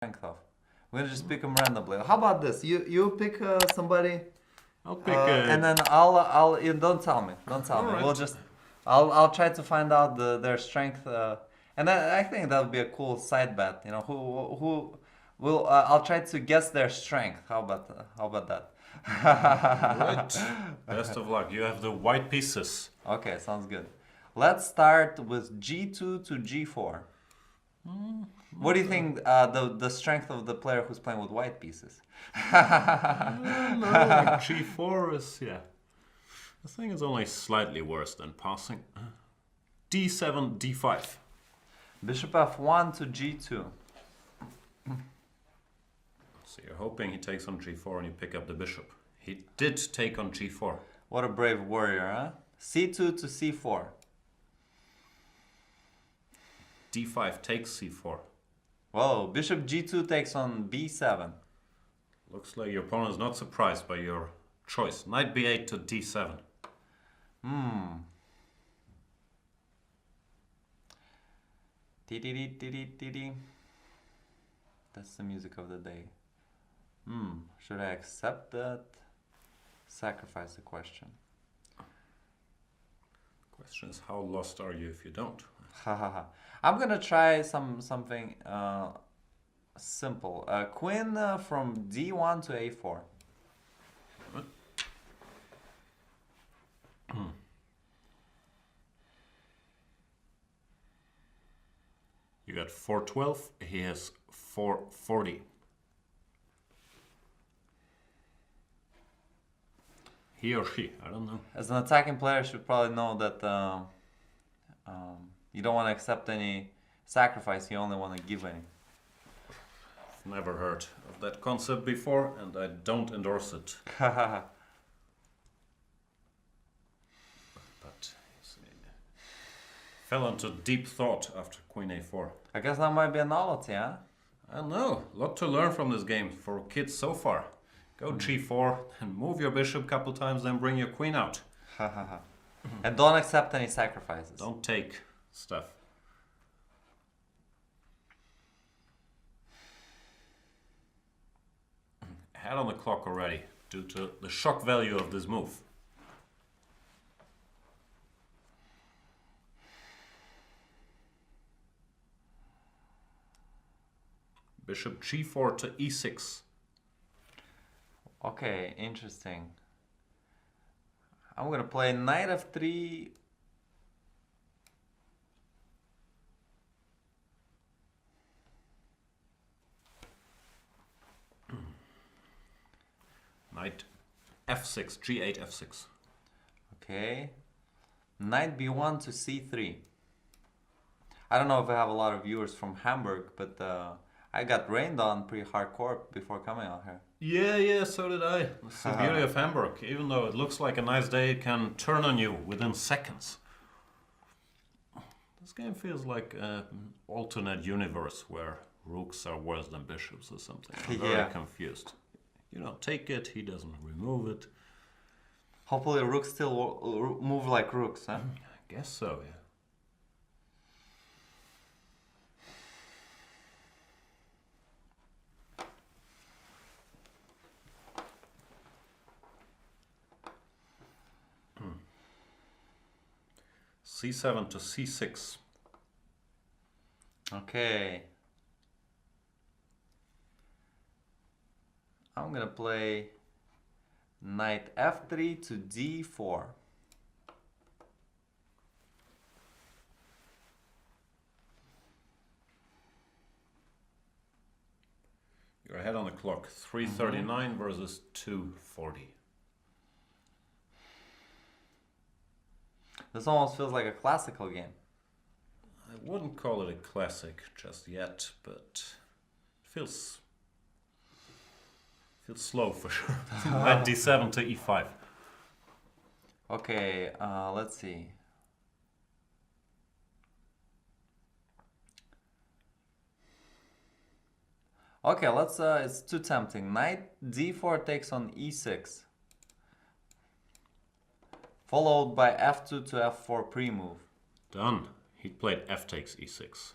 strength of? We're gonna just pick them randomly. How about this? You pick somebody. I'll pick. And then I'll. You don't tell me. Don't tell me. Right. We'll just. I'll try to find out their strength. And I think that would be a cool side bet. You know, who will. I'll try to guess their strength. How about that? Right. Best of luck. You have the white pieces. Okay, sounds good. Let's start with G2 to G4. What do you think the strength of the player who's playing with white pieces? No, like G4 is, yeah. I think it's only slightly worse than passing. D7, D5. Bishop F1 to G2. So you're hoping he takes on G4 and you pick up the bishop. He did take on G4. What a brave warrior, huh? C2 to C4. D5 takes C4. Whoa, Bishop G2 takes on B7. Looks like your opponent is not surprised by your choice. Knight B8 to D7. Dee-dee-dee-dee-dee-dee. That's the music of the day. Should I accept that? Sacrifice the question. Question is, how lost are you if you don't? I'm gonna try something simple. Queen from D1 to A4. You got 412, he has 440. He or she, I don't know. As an attacking player, you should probably know that you don't want to accept any sacrifice, you only want to give any. I've never heard of that concept before, and I don't endorse it. But fell into deep thought after Queen A4. I guess that might be a novelty, huh? I don't know, a lot to learn from this game for kids so far. Go G4 and move your bishop a couple times, then bring your queen out. And don't accept any sacrifices. Don't take stuff. Head on the clock already, due to the shock value of this move. Bishop G4 to E6. Okay, interesting. I'm gonna play Knight F3. Knight F6, G8, F6. Okay. Knight B1 to C3. I don't know if I have a lot of viewers from Hamburg, but I got rained on pretty hardcore before coming out here. Yeah, so did I. That's the beauty of Hamburg. Even though it looks like a nice day, it can turn on you within seconds. This game feels like an alternate universe where rooks are worse than bishops or something. I'm very confused. You know, take it, he doesn't remove it. Hopefully rooks still move like rooks, huh? I guess so, yeah. C7 to C6. Okay. I'm gonna play Knight F3 to D4. You're ahead on the clock. 339 versus 240. This almost feels like a classical game. I wouldn't call it a classic just yet, but it feels slow for sure. Knight D7 to E5. Okay, let's see. Okay, it's too tempting. Knight D4 takes on E6. Followed by F2 to F4 pre-move. Done. He played F takes E6.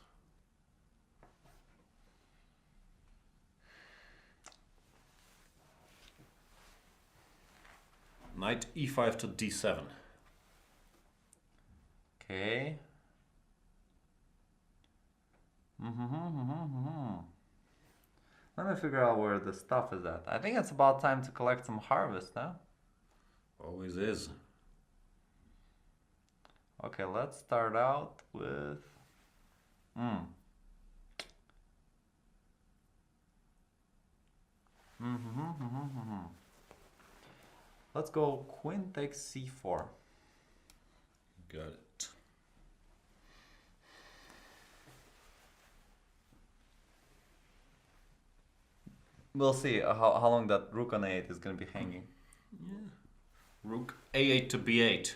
Knight e5 to d7. Okay. Let me figure out where the stuff is at. I think it's about time to collect some harvest, huh? Always is. Okay, let's start out with... Let's go queen takes c4. Got it. We'll see how long that rook on a8 is going to be hanging. Yeah. Rook a8 to b8.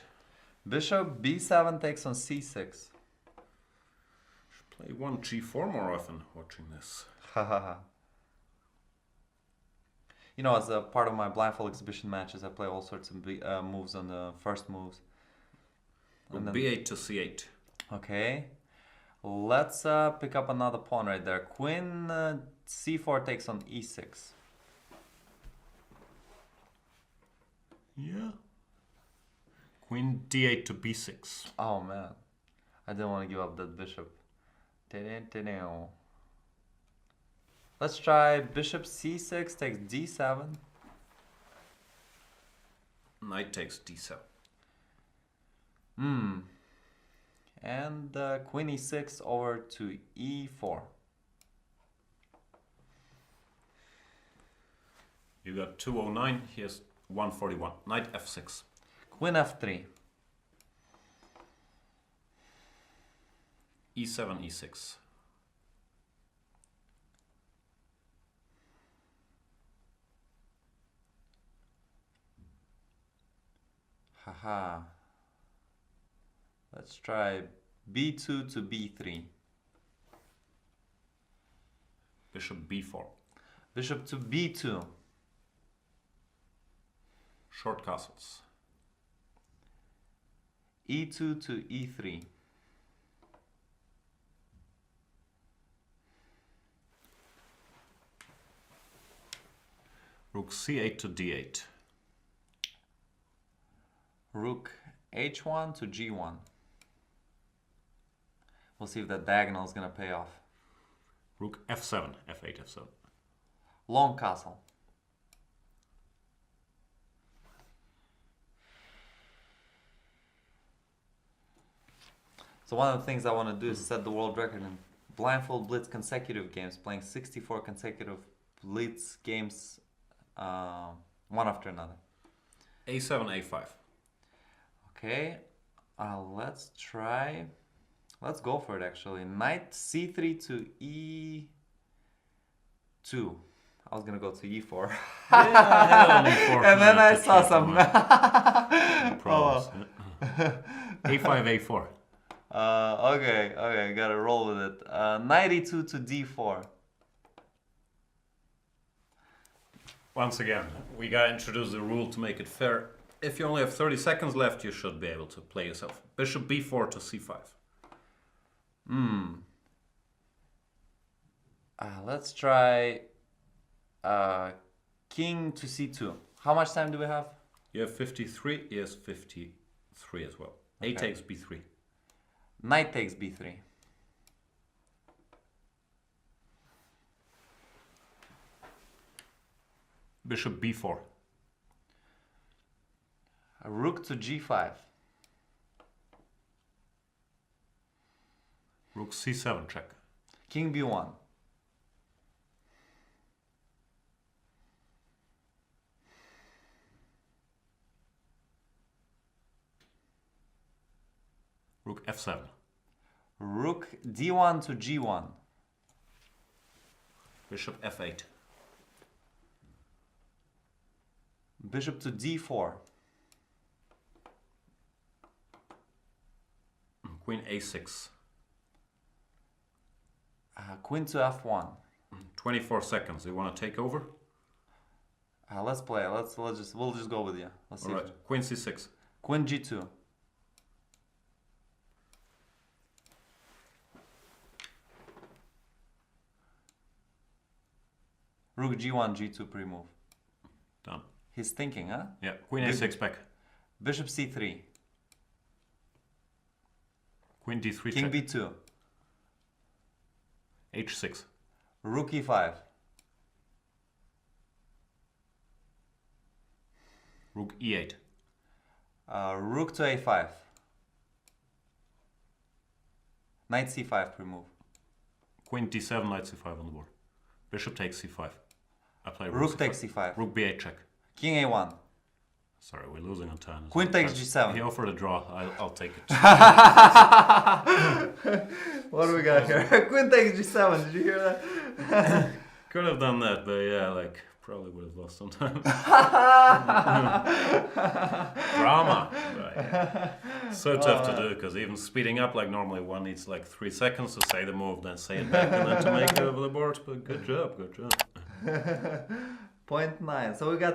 Bishop b7 takes on c6. Should play one g4 more often watching this. You know, as a part of my blindfold exhibition matches, I play all sorts of moves on the first moves. Rook b8 to c8. Okay. Let's pick up another pawn right there. Queen c4 takes on e6. Yeah. Queen d8 to b6. Oh man, I didn't want to give up that bishop. Let's try bishop c6 takes d7. Knight takes d7. And queen e6 over to e4. You got 209, here's 141. Knight f6. Queen f3. e7, e6. Haha. Let's try b2 to b3. Bishop b4. Bishop to b2. Short castles. e2 to e3. Rook c8 to d8. Rook h1 to g1. We'll see if that diagonal is going to pay off. Rook f7, f8, f7. Long castle. So one of the things I want to do is set the world record in blindfold blitz consecutive games, playing 64 consecutive blitz games, one after another. a7, a5. Okay, let's try. Let's go for it actually. Knight c3 to e2. I was gonna go to e4. And then I saw some problems. a5, a4. Okay, gotta roll with it. Knight e2 to d4. Once again, we gotta introduce the rule to make it fair. If you only have 30 seconds left, you should be able to play yourself. Bishop b4 to c5. Let's try king to c2. How much time do we have? You have 53, he has 53 as well. Okay. A takes b3. Knight takes b3. Bishop b4. Rook to g5. Rook c7 check. King b1. Rook f7. Rook d1 to g1. Bishop f8. Bishop to d4. Queen a6. Queen to f1. 24 seconds. You want to take over? Let's play. We'll just go with you. Let's see. All right. Queen c6. Queen g2. Rook g1, g2 pre-move. Done. He's thinking, huh? Yeah, queen a6 back. Bishop c3. Queen d3 King check. b2. h6. Rook e5. Rook e8. Rook to a5. Knight c5 pre-move. Queen d7, knight c5 on the board. Bishop takes c5. I play Rook takes c5. Rook b8 check. King a1. Sorry, we're losing on turn. Queen takes g7. He offered a draw. I'll take it. What do we got here? Queen takes g7. Did you hear that? Could have done that, but yeah, like probably would have lost some time. Drama. Right, yeah. So tough to do because even speeding up like normally one needs like 3 seconds to say the move, then say it back, and then to make it over the board. But good job, good job. 0.9. So we got